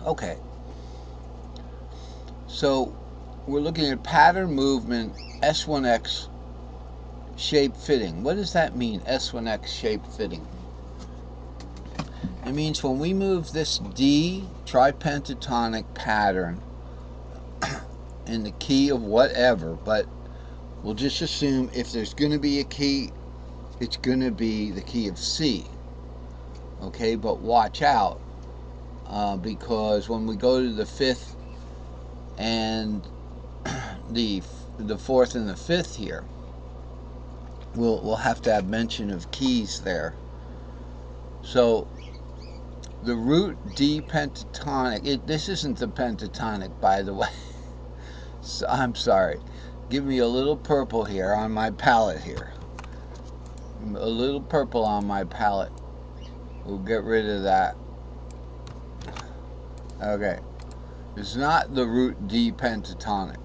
Okay, so we're looking at pattern movement S1X shape fitting. What does that mean, S1X shape fitting? It means when we move this D tripentatonic pattern in the key of whatever, but we'll just assume if there's going to be a key, it's going to be the key of C. Okay, but watch out because when we go to the fifth and the fourth and the fifth here, we'll have to have mention of keys there. So the root D pentatonic, this isn't the pentatonic, by the way. So, I'm sorry. Give me a little purple here on my palette here. A little purple on my palette. We'll get rid of that. Okay. It's not the root D pentatonic.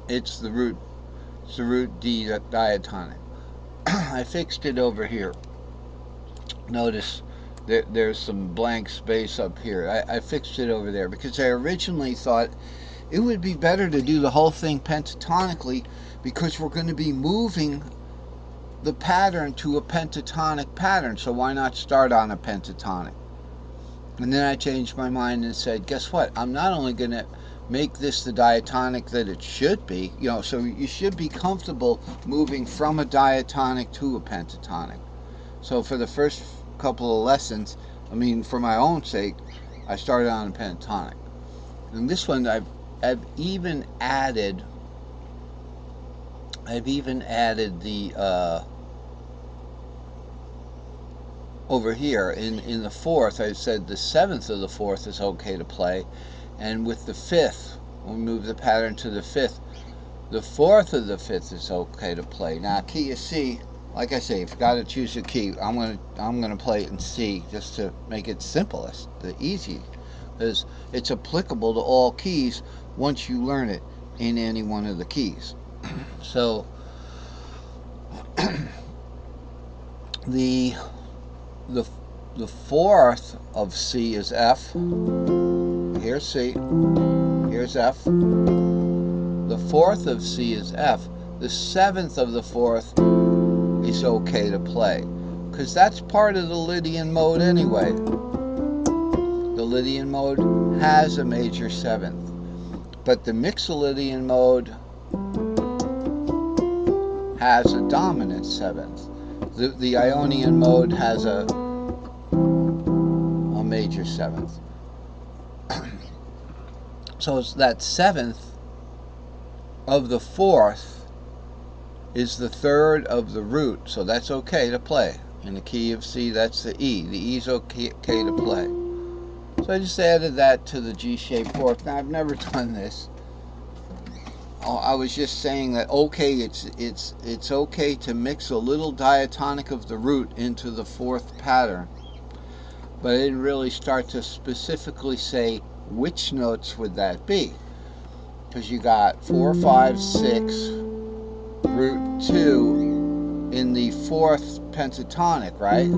It's the root D diatonic. I fixed it over here. Notice there's some blank space up here. I fixed it over there because I originally thought it would be better to do the whole thing pentatonically because we're going to be moving the pattern to a pentatonic pattern. So why not start on a pentatonic? And then I changed my mind and said, guess what? I'm not only going to make this the diatonic that it should be, so you should be comfortable moving from a diatonic to a pentatonic. So for the first couple of lessons, for my own sake, I started on a pentatonic. And this one, I've even added the over here in the fourth. I said the seventh of the fourth is okay to play, and with the fifth, when we move the pattern to the fifth, the fourth of the fifth is okay to play. Now, key of C, like I say, if you got to choose a key, I'm gonna play it in C just to make it simplest, the easy, because it's applicable to all keys once you learn it in any one of the keys. So the the fourth of C is F. Here's C. Here's F. The fourth of C is F. The seventh of the fourth is okay to play because that's part of the Lydian mode anyway. The Lydian mode has a major seventh, but the Mixolydian mode has a dominant seventh. The Ionian mode has a major seventh. So it's that seventh of the fourth is the third of the root, so that's okay to play. In the key of C, that's the E. The E's okay to play. So I just added that to the G-shaped fourth. Now I've never done this. I was just saying that it's okay to mix a little diatonic of the root into the fourth pattern, but I didn't really start to specifically say which notes would that be, because you got 4, 5, 6, root 2 in the fourth pentatonic, right?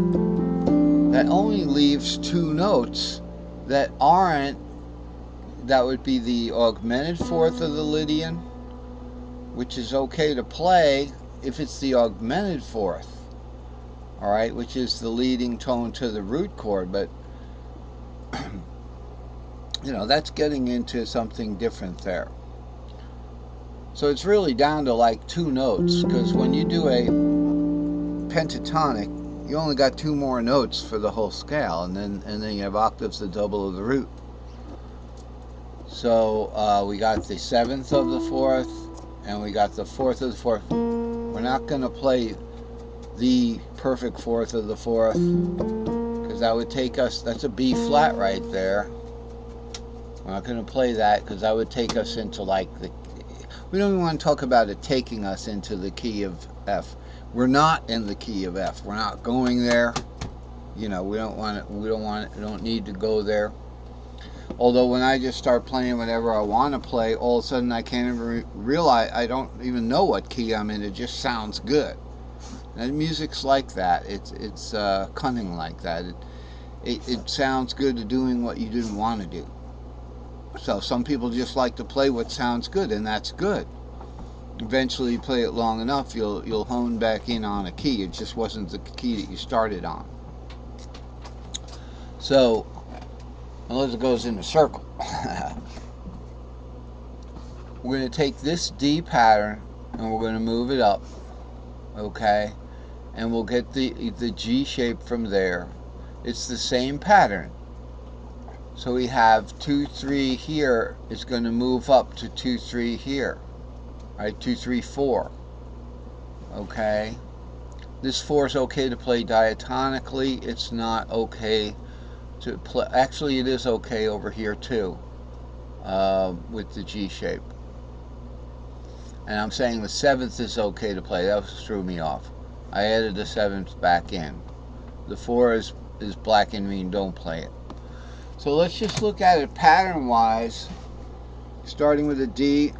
That only leaves 2 notes that aren't. That would be the augmented fourth of the Lydian, which is okay to play if it's the augmented fourth, all right, which is the leading tone to the root chord, but that's getting into something different there. So it's really down to like 2 notes, because when you do a pentatonic, you only got 2 more notes for the whole scale, and then you have octaves the double of the root. So we got the seventh of the fourth, and we got the fourth of the fourth. We're not going to play the perfect fourth of the fourth, because that would take us, that's a B flat right there. We're not going to play that because that would take us into like we don't even want to talk about it taking us into the key of F. We're not in the key of F. We're not going there. We don't want it. We don't need to go there. Although when I just start playing whatever I want to play, all of a sudden I can't even realize, I don't even know what key I'm in. It just sounds good. And music's like that. It's cunning like that. It sounds good to doing what you didn't want to do. So some people just like to play what sounds good, and that's good. Eventually, you play it long enough, you'll hone back in on a key. It just wasn't the key that you started on. So unless it goes in a circle. We're going to take this D pattern and we're going to move it up, okay? And we'll get the G shape from there. It's the same pattern. So we have 2, 3 here. It's going to move up to 2, 3 here. All right, 2, 3, 4. Okay. This 4 is okay to play diatonically. It's not okay to play. Actually, it is okay over here too, with the G shape. And I'm saying the 7th is okay to play. That threw me off. I added the 7th back in. The 4 is black and mean, don't play it. So let's just look at it pattern wise, starting with a D.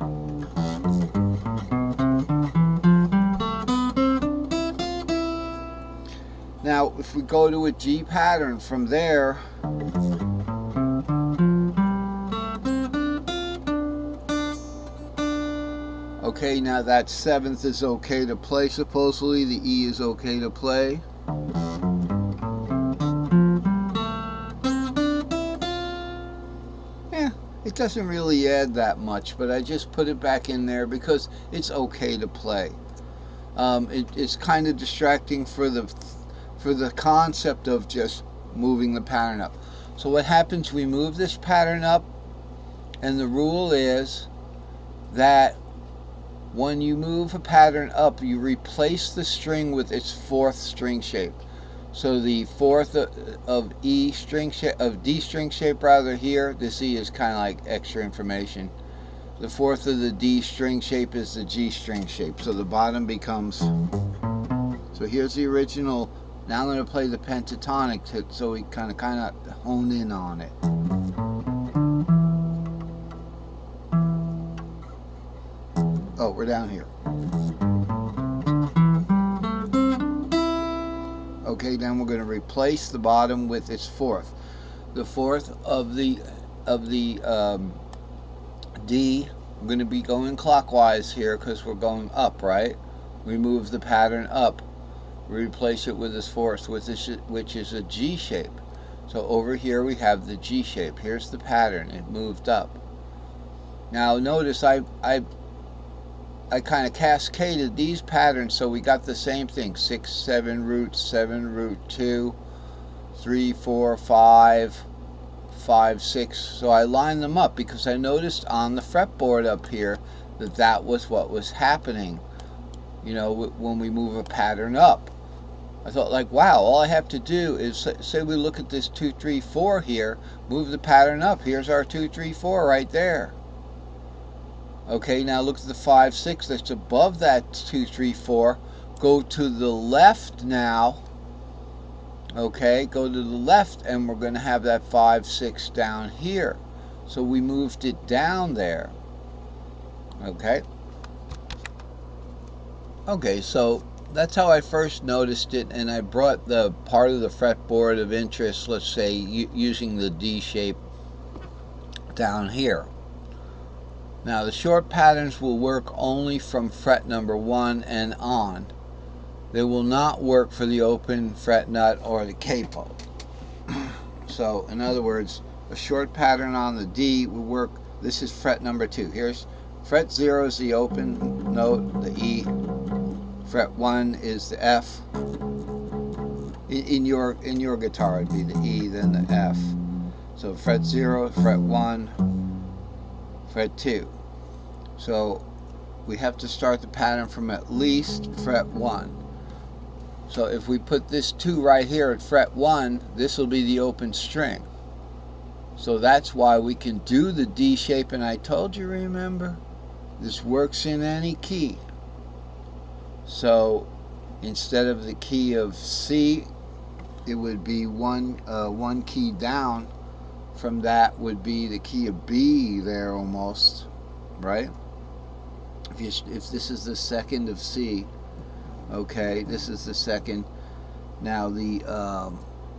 Now if we go to a G pattern from there, okay, now that 7th is okay to play supposedly, the E is okay to play. It doesn't really add that much, but I just put it back in there because it's okay to play. It's kind of distracting for the concept of just moving the pattern up. So what happens, we move this pattern up, and the rule is that when you move a pattern up, you replace the string with its 4th string shape. So the 4th of E string shape, of D string shape rather here, this E is kind of like extra information. The 4th of the D string shape is the G string shape. So the bottom becomes, so here's the original. Now I'm going to play the pentatonic so we kind of hone in on it. Oh, we're down here. Okay, then we're going to replace the bottom with its 4th. The 4th of the D, we're going to be going clockwise here because we're going up, right? We move the pattern up. We replace it with its 4th, which is a G shape. So over here we have the G shape. Here's the pattern. It moved up. Now notice I kind of cascaded these patterns so we got the same thing. 6, 7 root, 7 root 2, 3, 4, 5, 5, 6. So I lined them up because I noticed on the fretboard up here that was what was happening, you know, when we move a pattern up. I thought, like, wow, all I have to do is, say we look at this 2, 3, 4 here, move the pattern up. Here's our 2, 3, 4 right there. Okay, now look at the 5, 6 that's above that 2, 3, 4. Go to the left now. Okay, go to the left and we're going to have that 5, 6 down here. So we moved it down there. Okay. Okay, so that's how I first noticed it, and I brought the part of the fretboard of interest, let's say, using the D shape down here. Now the short patterns will work only from fret number 1 and on. They will not work for the open fret nut or the capo. So in other words, a short pattern on the D will work. This is fret number 2. Here's fret 0 is the open note, the E. Fret 1 is the F. In your guitar it'd be the E, then the F. So fret 0, fret 1, fret 2. So we have to start the pattern from at least fret 1. So if we put this 2 right here at fret 1, this will be the open string. So that's why we can do the D shape, and I told you, remember, this works in any key. So instead of the key of C, it would be one key down from that would be the key of B there almost, right? If this is the 2nd of C, okay, this is the 2nd. Now the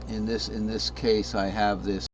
in this case I have this